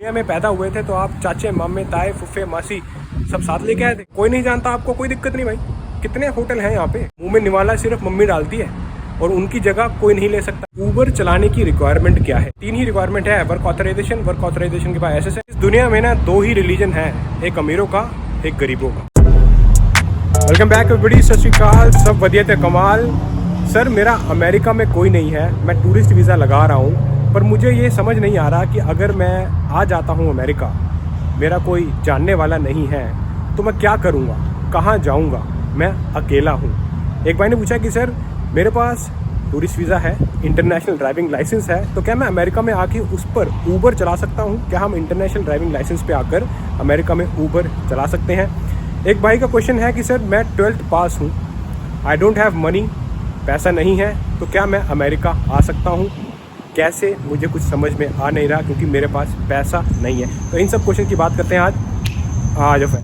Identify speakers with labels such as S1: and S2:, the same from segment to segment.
S1: दुनिया में पैदा हुए थे तो आप चाचे मामे ताए फुफे मासी सब साथ लेके आए थे। कोई नहीं जानता आपको, कोई दिक्कत नहीं भाई। कितने होटल हैं यहाँ पे। मुंह में निवाला सिर्फ मम्मी डालती है और उनकी जगह कोई नहीं ले सकता। उबर चलाने की रिक्वायरमेंट क्या है? 3 ही रिक्वायरमेंट है, वर्क ऑथराइजेशन के बाद एसएसएन। इस दुनिया में ना 2 ही रिलीजन है, एक अमीरों का, एक गरीबों का। वेलकम बैक एवरीबॉडी, सत श्री अकाल, सब वधिया ते कमाल। सर मेरा अमेरिका में कोई नहीं है, मैं टूरिस्ट वीज़ा लगा रहा हूँ, पर मुझे ये समझ नहीं आ रहा कि अगर मैं आ जाता हूँ अमेरिका, मेरा कोई जानने वाला नहीं है, तो मैं क्या करूँगा, कहाँ जाऊँगा? मैं अकेला हूँ। एक भाई ने पूछा कि सर मेरे पास टूरिस्ट वीज़ा है, इंटरनेशनल ड्राइविंग लाइसेंस है, तो क्या मैं अमेरिका में आके उस पर ऊबर चला सकता हूँ? क्या हम इंटरनेशनल ड्राइविंग लाइसेंस पे आकर अमेरिका में ऊबर चला सकते हैं? एक भाई का क्वेश्चन है कि सर मैं 12th पास हूँ, आई डोंट हैव मनी, पैसा नहीं है, तो क्या मैं अमेरिका आ सकता हूँ? कैसे? मुझे कुछ समझ में आ नहीं रहा क्योंकि मेरे पास पैसा नहीं है। तो इन सब क्वेश्चन की बात करते हैं आज जाओ।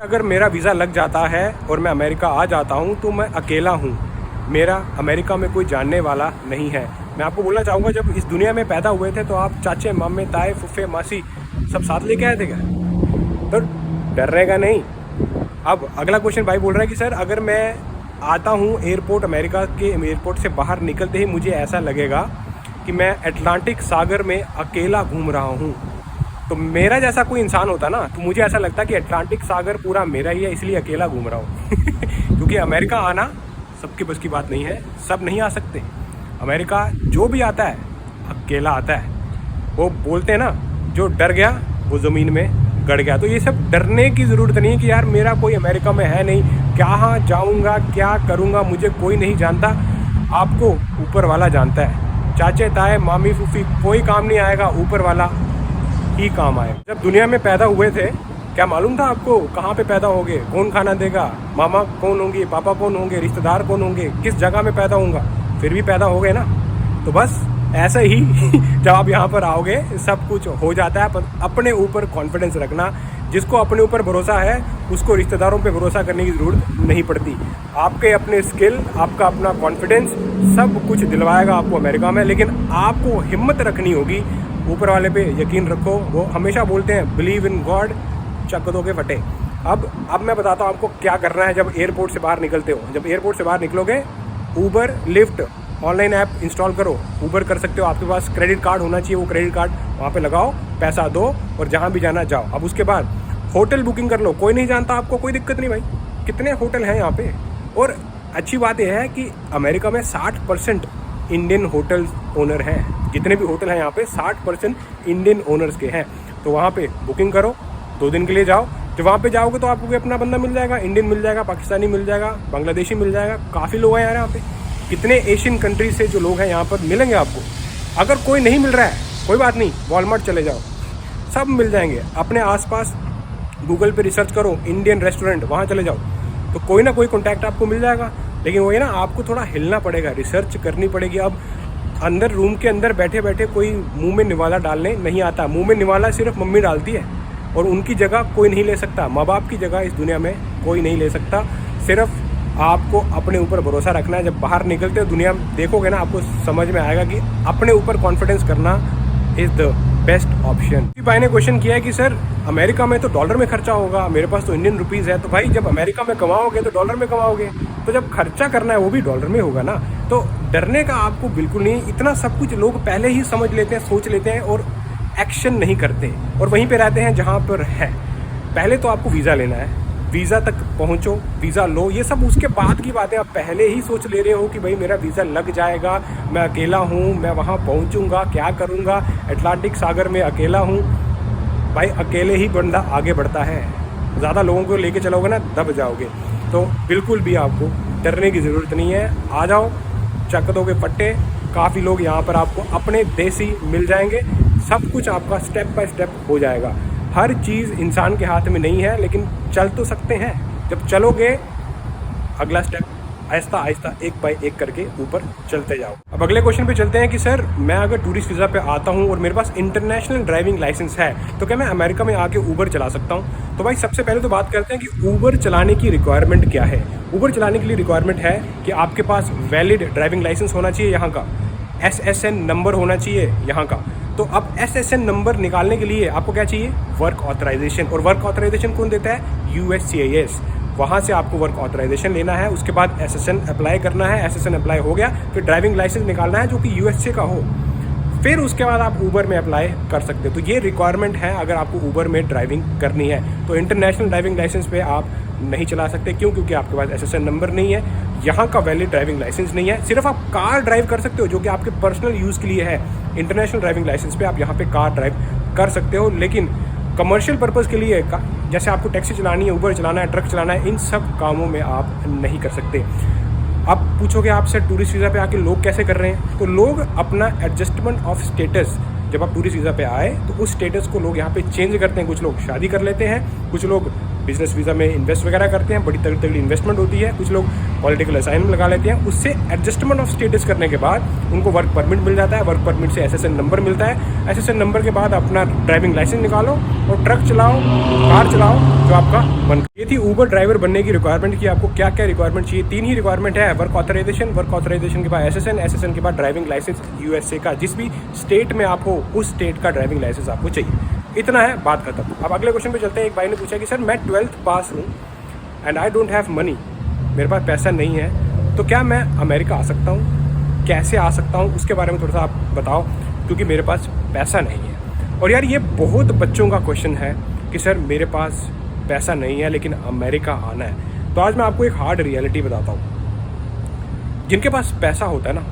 S1: अगर मेरा वीज़ा लग जाता है और मैं अमेरिका आ जाता हूँ तो मैं अकेला हूँ, मेरा अमेरिका में कोई जानने वाला नहीं है। मैं आपको बोलना चाहूँगा, जब इस दुनिया में पैदा हुए थे तो आप चाचे मामे ताए फुफे मासी सब साथ लेके आए थे क्या? तो डरने का नहीं। अब अगला क्वेश्चन भाई बोल रहा है कि सर अगर मैं आता हूँ एयरपोर्ट, अमेरिका के एयरपोर्ट से बाहर निकलते ही मुझे ऐसा लगेगा कि मैं अटलांटिक सागर में अकेला घूम रहा हूँ। तो मेरा जैसा कोई इंसान होता ना तो मुझे ऐसा लगता कि अटलांटिक सागर पूरा मेरा ही है, इसलिए अकेला घूम रहा हूँ। क्योंकि अमेरिका आना सबके बस की बात नहीं है, सब नहीं आ सकते। अमेरिका जो भी आता है अकेला आता है। वो बोलते हैं ना, जो डर गया वो ज़मीन में गड़ गया। तो ये सब डरने की ज़रूरत नहीं है कि यार मेरा कोई अमेरिका में है नहीं, कहाँ जाऊँगा, क्या करूँगा, मुझे कोई नहीं जानता। आपको ऊपर वाला जानता है। चाचे ताए मामी फूफी कोई काम नहीं आएगा, ऊपर वाला ही काम आएगा। जब दुनिया में पैदा हुए थे क्या मालूम था आपको कहाँ पे पैदा होंगे, कौन खाना देगा, मामा कौन होंगे, पापा कौन होंगे, रिश्तेदार कौन होंगे, किस जगह में पैदा होऊंगा? फिर भी पैदा हो गए ना। तो बस ऐसे ही जब आप यहाँ पर आओगे सब कुछ हो जाता है। पर अपने ऊपर कॉन्फिडेंस रखना। जिसको अपने ऊपर भरोसा है उसको रिश्तेदारों पे भरोसा करने की ज़रूरत नहीं पड़ती। आपके अपने स्किल, आपका अपना कॉन्फिडेंस सब कुछ दिलवाएगा आपको अमेरिका में। लेकिन आपको हिम्मत रखनी होगी, ऊपर वाले पे यकीन रखो। वो हमेशा बोलते हैं बिलीव इन गॉड, चक दो के फटे। अब मैं बताता हूँ आपको क्या करना है जब एयरपोर्ट से बाहर निकलते हो। जब एयरपोर्ट से बाहर निकलोगे, Uber lift online app install करो, ऊबर कर सकते हो। आपके पास क्रेडिट कार्ड होना चाहिए, वो क्रेडिट कार्ड वहाँ पे लगाओ, पैसा दो और जहाँ भी जाना जाओ। अब उसके बाद होटल बुकिंग कर लो, कोई नहीं जानता आपको, कोई दिक्कत नहीं भाई। कितने होटल हैं यहाँ पे। और अच्छी बात यह है कि अमेरिका में 60% इंडियन होटल ओनर हैं। जितने भी होटल हैं यहाँ पे 60% इंडियन ओनर्स के हैं। तो वहाँ पे बुकिंग करो, 2 दिन के लिए जाओ। जब वहाँ पे जाओगे तो आपको कोई अपना बंदा मिल जाएगा, इंडियन मिल जाएगा, पाकिस्तानी मिल जाएगा, बांग्लादेशी मिल जाएगा। काफ़ी लोग हैं यार यहाँ पे। कितने एशियन कंट्रीज से जो लोग हैं यहाँ पर मिलेंगे आपको। अगर कोई नहीं मिल रहा है कोई बात नहीं, वॉलमार्ट चले जाओ, सब मिल जाएंगे। अपने आसपास गूगल पे रिसर्च करो, इंडियन रेस्टोरेंट, वहाँ चले जाओ, तो कोई ना कोई कॉन्टैक्ट आपको मिल जाएगा। लेकिन वही ना, आपको थोड़ा हिलना पड़ेगा, रिसर्च करनी पड़ेगी। अब अंदर रूम के अंदर बैठे बैठे कोई मुंह में निवाला डालने नहीं आता। मुंह में निवाला सिर्फ मम्मी डालती है और उनकी जगह कोई नहीं ले सकता। माँ बाप की जगह इस दुनिया में कोई नहीं ले सकता। सिर्फ आपको अपने ऊपर भरोसा रखना है। जब बाहर निकलते हो दुनिया देखोगे ना, आपको समझ में आएगा कि अपने ऊपर कॉन्फिडेंस करना इज़ द बेस्ट ऑप्शन। भाई ने क्वेश्चन किया है कि सर अमेरिका में तो डॉलर में खर्चा होगा, मेरे पास तो इंडियन रुपीज़ है। तो भाई जब अमेरिका में कमाओगे तो डॉलर में कमाओगे, तो जब खर्चा करना है वो भी डॉलर में होगा ना। तो डरने का आपको बिल्कुल नहीं। इतना सब कुछ लोग पहले ही समझ लेते हैं, सोच लेते हैं और एक्शन नहीं करते, और वहीं पे रहते हैं जहाँ पर है। पहले तो आपको वीज़ा लेना है, वीज़ा तक पहुँचो, वीज़ा लो, ये सब उसके बाद की बातें। आप पहले ही सोच ले रहे हो कि भाई मेरा वीज़ा लग जाएगा, मैं अकेला हूँ, मैं वहाँ पहुँचूँगा, क्या करूँगा, अटलांटिक सागर में अकेला हूँ। भाई अकेले ही बंदा आगे बढ़ता है, ज़्यादा लोगों को लेके चलोगे ना दब जाओगे। तो बिल्कुल भी आपको डरने की ज़रूरत नहीं है। आ जाओ, चक दो के पट्टे। काफ़ी लोग यहाँ पर आपको अपने देसी मिल जाएंगे। सब कुछ आपका स्टेप बाय स्टेप हो जाएगा। हर चीज़ इंसान के हाथ में नहीं है, लेकिन चल तो सकते हैं। जब चलोगे अगला स्टेप आहिस्ता आहिस्ता एक बाय एक करके ऊपर चलते जाओ। अब अगले क्वेश्चन पे चलते हैं कि सर मैं अगर टूरिस्ट वीज़ा पे आता हूँ और मेरे पास इंटरनेशनल ड्राइविंग लाइसेंस है, तो क्या मैं अमेरिका में आके ऊबर चला सकता हूँ? तो भाई सबसे पहले तो बात करते हैं कि ऊबर चलाने की रिक्वायरमेंट क्या है। ऊबर चलाने के लिए रिक्वायरमेंट है कि आपके पास वैलिड ड्राइविंग लाइसेंस होना चाहिए यहाँ का। SSN नंबर होना चाहिए यहाँ का। तो अब SSN नंबर निकालने के लिए आपको क्या चाहिए? Work authorisation. और वर्क ऑथराइजेशन कौन देता है? USCIS। वहाँ से आपको वर्क ऑथराइजेशन लेना है, उसके बाद SSN अप्लाई करना है। SSN अप्लाई हो गया, फिर ड्राइविंग लाइसेंस निकालना है जो कि USA का हो। फिर उसके बाद आप ऊबर में अप्लाई कर सकते हो। तो ये रिक्वायरमेंट है अगर आपको ऊबर में ड्राइविंग करनी है। तो इंटरनेशनल ड्राइविंग लाइसेंस पे आप नहीं चला सकते। क्यों? क्योंकि आपके पास SSN नंबर नहीं है, यहाँ का वैलिड ड्राइविंग लाइसेंस नहीं है। सिर्फ आप कार ड्राइव कर सकते हो जो कि आपके पर्सनल यूज़ के लिए है। इंटरनेशनल ड्राइविंग लाइसेंस पे आप यहाँ पे कार ड्राइव कर सकते हो, लेकिन कमर्शियल पर्पज़ के लिए जैसे आपको टैक्सी चलानी है, ऊबर चलाना है, ट्रक चलाना है, इन सब कामों में आप नहीं कर सकते। आप पूछोगे आपसे टूरिस्ट वीज़ा पे आके लोग कैसे कर रहे हैं? तो लोग अपना एडजस्टमेंट ऑफ स्टेटस, जब आप टूरिस्ट वीज़ा पे आए तो उस स्टेटस को लोग यहाँ पे चेंज करते हैं। कुछ लोग शादी कर लेते हैं, कुछ लोग बिजनेस वीज़ा में इन्वेस्ट वगैरह करते हैं, बड़ी तगड़ी इन्वेस्टमेंट होती है, कुछ लोग पॉलिटिकल असाइनमेंट लगा लेते हैं। उससे एडजस्टमेंट ऑफ स्टेटस करने के बाद उनको वर्क परमिट मिल जाता है। वर्क परमिट से SSN नंबर मिलता है। SSN नंबर के बाद अपना ड्राइविंग लाइसेंस निकालो और ट्रक चलाओ, कार चलाओ जो आपका मन। ये थी ऊबर ड्राइवर बनने की रिक्वायरमेंट की आपको क्या क्या रिक्वायरमेंट चाहिए। 3 ही रिक्वायरमेंट है, वर्क ऑथराइजेशन के बाद SSN के बाद ड्राइविंग लाइसेंस USA का। जिस भी स्टेट में आप हो उस स्टेट का ड्राइविंग लाइसेंस आपको चाहिए। इतना है, बात खत्म। अब अगले क्वेश्चन पे चलते हैं। एक भाई ने पूछा कि सर मैं 12th पास हूँ and I don't have money, मेरे पास पैसा नहीं है, तो क्या मैं अमेरिका आ सकता हूँ? कैसे आ सकता हूँ उसके बारे में थोड़ा सा आप बताओ, क्योंकि मेरे पास पैसा नहीं है। और यार ये बहुत बच्चों का क्वेश्चन है कि सर मेरे पास पैसा नहीं है लेकिन अमेरिका आना है। तो आज मैं आपको एक हार्ड रियलिटी बताता हूँ। जिनके पास पैसा होता है ना,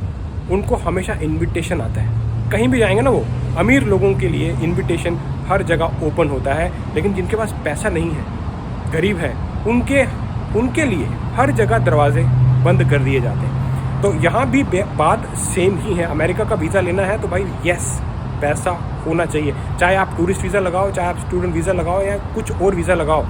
S1: उनको हमेशा इन्विटेशन आता है। कहीं भी जाएंगे ना, वो अमीर लोगों के लिए इन्विटेशन हर जगह ओपन होता है, लेकिन जिनके पास पैसा नहीं है, गरीब है, उनके लिए हर जगह दरवाजे बंद कर दिए जाते हैं। तो यहाँ भी बात सेम ही है। अमेरिका का वीज़ा लेना है तो भाई यस, पैसा होना चाहिए। चाहे आप टूरिस्ट वीज़ा लगाओ, चाहे आप स्टूडेंट वीज़ा लगाओ या कुछ और वीज़ा लगाओ,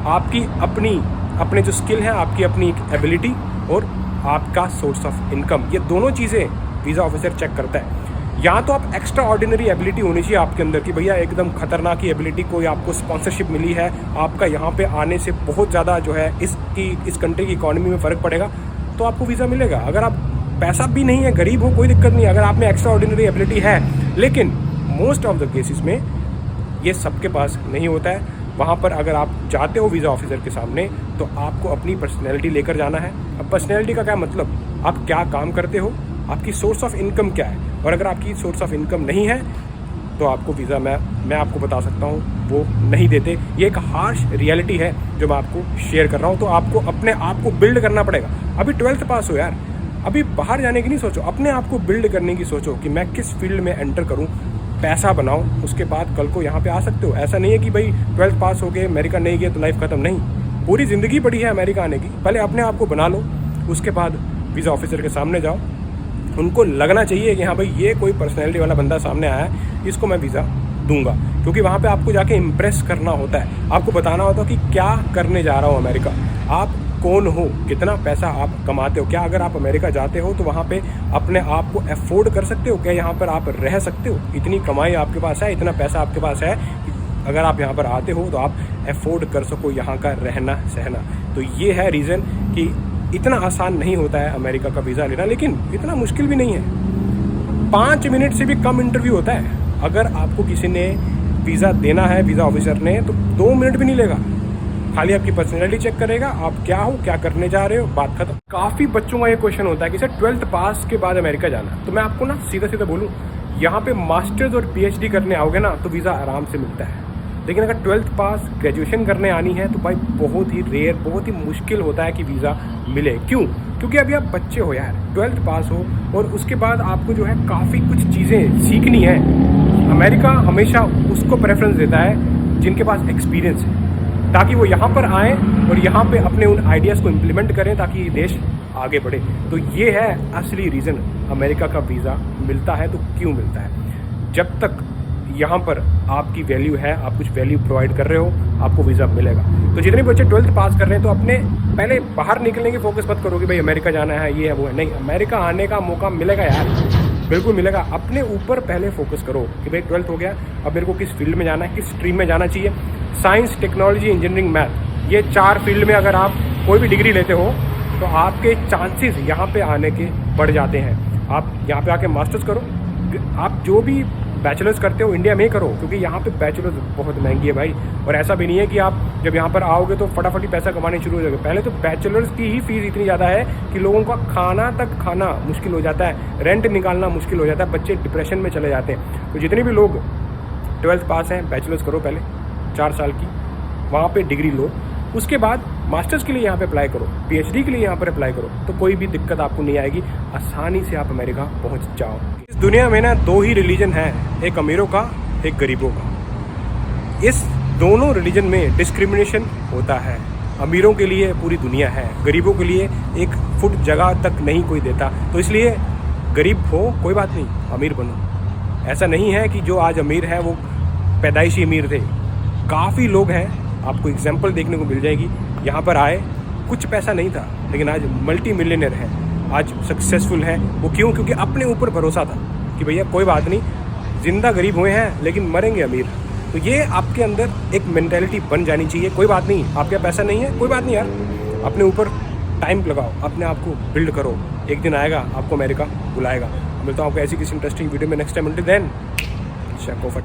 S1: आपकी अपने जो स्किल है, आपकी अपनी एबिलिटी और आपका सोर्स ऑफ इनकम, ये दोनों चीज़ें वीज़ा ऑफिसर चेक करता है। या तो आप एक्स्ट्रा ऑर्डिनरी एबिलिटी होनी चाहिए आपके अंदर कि भैया एकदम खतरनाक एबिलिटी, कोई आपको स्पॉन्सरशिप मिली है, आपका यहाँ पे आने से बहुत ज़्यादा जो है इस कंट्री की इकोनॉमी में फ़र्क पड़ेगा, तो आपको वीज़ा मिलेगा। अगर आप पैसा भी नहीं है, गरीब हो, कोई दिक्कत नहीं है। अगर आप में एक्स्ट्रा ऑर्डिनरी एबिलिटी है, लेकिन मोस्ट ऑफ द केसेस में ये सबके पास नहीं होता है। वहाँ पर अगर आप जाते हो वीज़ा ऑफिसर के सामने तो आपको अपनी पर्सनैलिटी लेकर जाना है। अब पर्सनैलिटी का क्या मतलब? आप क्या काम करते हो, आपकी सोर्स ऑफ इनकम क्या है। और अगर आपकी सोर्स ऑफ इनकम नहीं है तो आपको वीज़ा मैं आपको बता सकता हूँ वो नहीं देते। ये एक हार्श रियलिटी है जो मैं आपको शेयर कर रहा हूँ। तो आपको अपने आप को बिल्ड करना पड़ेगा। अभी 12th पास हो यार, अभी बाहर जाने की नहीं सोचो, अपने आप को बिल्ड करने की सोचो कि मैं किस फील्ड में एंटर करूँ, पैसा बनाओ, उसके बाद कल को यहाँ पे आ सकते हो। ऐसा नहीं है कि भाई 12th पास हो गए, अमेरिका नहीं गए तो लाइफ खत्म। नहीं, पूरी ज़िंदगी पड़ी है अमेरिका आने की। पहले अपने आप को बना लो, उसके बाद वीज़ा ऑफिसर के सामने जाओ। उनको लगना चाहिए कि हाँ भाई ये कोई पर्सनैलिटी वाला बंदा सामने आया है, इसको मैं वीज़ा दूंगा। क्योंकि वहाँ पे आपको जाके इम्प्रेस करना होता है, आपको बताना होता है कि क्या करने जा रहा हूँ अमेरिका, आप कौन हो, कितना पैसा आप कमाते हो, क्या अगर आप अमेरिका जाते हो तो वहाँ पे अपने आप को अफोर्ड कर सकते हो, क्या यहाँ पर आप रह सकते हो, इतनी कमाई आपके पास है, इतना पैसा आपके पास है कि अगर आप यहाँ पर आते हो तो आप अफोर्ड कर सको यहाँ का रहना सहना। तो ये है रीज़न कि इतना आसान नहीं होता है अमेरिका का वीज़ा लेना, लेकिन इतना मुश्किल भी नहीं है। 5 मिनट से भी कम इंटरव्यू होता है। अगर आपको किसी ने वीज़ा देना है, वीज़ा ऑफिसर ने, तो 2 मिनट भी नहीं लेगा। खाली आपकी पर्सनैलिटी चेक करेगा, आप क्या हो, क्या करने जा रहे हो, बात खत्म। काफ़ी बच्चों का ये क्वेश्चन होता है कि सर 12th पास के बाद अमेरिका जाना। तो मैं आपको ना सीधा सीधा बोलूँ, यहाँ पे मास्टर्स और PhD करने आओगे ना तो वीज़ा आराम से मिलता है। लेकिन अगर 12th पास ग्रेजुएशन करने आनी है तो भाई बहुत ही रेयर, बहुत ही मुश्किल होता है कि वीज़ा मिले। क्यों? क्योंकि अभी आप बच्चे हो यार, 12th पास हो और उसके बाद आपको जो है काफ़ी कुछ चीज़ें सीखनी है। अमेरिका हमेशा उसको प्रेफरेंस देता है जिनके पास एक्सपीरियंस है, ताकि वो यहाँ पर आएँ और यहाँ पे अपने उन आइडियाज़ को इम्प्लीमेंट करें ताकि ये देश आगे बढ़े। तो ये है असली रीज़न अमेरिका का वीज़ा मिलता है। तो क्यों मिलता है? जब तक यहाँ पर आपकी वैल्यू है, आप कुछ वैल्यू प्रोवाइड कर रहे हो, आपको वीज़ा मिलेगा। तो जितने बच्चे 12th पास कर रहे हैं तो अपने पहले बाहर निकलने की फोकस मत करो कि भाई अमेरिका जाना है, ये है वो है। नहीं, अमेरिका आने का मौका मिलेगा यार, बिल्कुल मिलेगा। अपने ऊपर पहले फोकस करो कि भाई 12th हो गया, अब मेरे को किस फील्ड में जाना है, किस स्ट्रीम में जाना चाहिए। साइंस, टेक्नोलॉजी, इंजीनियरिंग, मैथ, ये 4 फील्ड में अगर आप कोई भी डिग्री लेते हो तो आपके चांसेस यहाँ पे आने के बढ़ जाते हैं। आप यहाँ पे आके मास्टर्स करो। आप जो भी बैचलर्स करते हो इंडिया में ही करो, क्योंकि यहाँ पे बैचलर्स बहुत महंगी है भाई। और ऐसा भी नहीं है कि आप जब यहाँ पर आओगे तो फटाफट ही पैसा कमाने शुरू हो जाओगे। पहले तो बैचलर्स की ही फीस इतनी ज़्यादा है कि लोगों का खाना मुश्किल हो जाता है, रेंट निकालना मुश्किल हो जाता है, बच्चे डिप्रेशन में चले जाते हैं। तो जितने भी लोग 12th पास हैं, बैचलर्स करो पहले 4 साल की, वहाँ पे डिग्री लो, उसके बाद मास्टर्स के लिए यहाँ पे अप्लाई करो, PhD के लिए यहाँ पर अप्लाई करो, तो कोई भी दिक्कत आपको नहीं आएगी, आसानी से आप अमेरिका पहुँच जाओ। इस दुनिया में ना 2 ही रिलीजन है, एक अमीरों का, एक गरीबों का। इस दोनों रिलीजन में डिस्क्रिमिनेशन होता है। अमीरों के लिए पूरी दुनिया है, गरीबों के लिए एक फुट जगह तक नहीं कोई देता। तो इसलिए गरीब हो कोई बात नहीं, अमीर बनो। ऐसा नहीं है कि जो आज अमीर है वो पैदाइशी अमीर थे। काफ़ी लोग हैं, आपको एग्जाम्पल देखने को मिल जाएगी, यहाँ पर आए कुछ पैसा नहीं था लेकिन आज मल्टी मिलियनर है, आज सक्सेसफुल है। वो क्यों? क्योंकि अपने ऊपर भरोसा था कि भैया कोई बात नहीं, जिंदा गरीब हुए हैं लेकिन मरेंगे अमीर। तो ये आपके अंदर एक मेंटालिटी बन जानी चाहिए। कोई बात नहीं, आपके पैसा नहीं है, कोई बात नहीं यार, अपने ऊपर टाइम लगाओ, अपने आप को बिल्ड करो, एक दिन आएगा आपको अमेरिका बुलाएगा। मिलता हूँ आपको ऐसी किसी इंटरेस्टिंग वीडियो में next time. until then, check off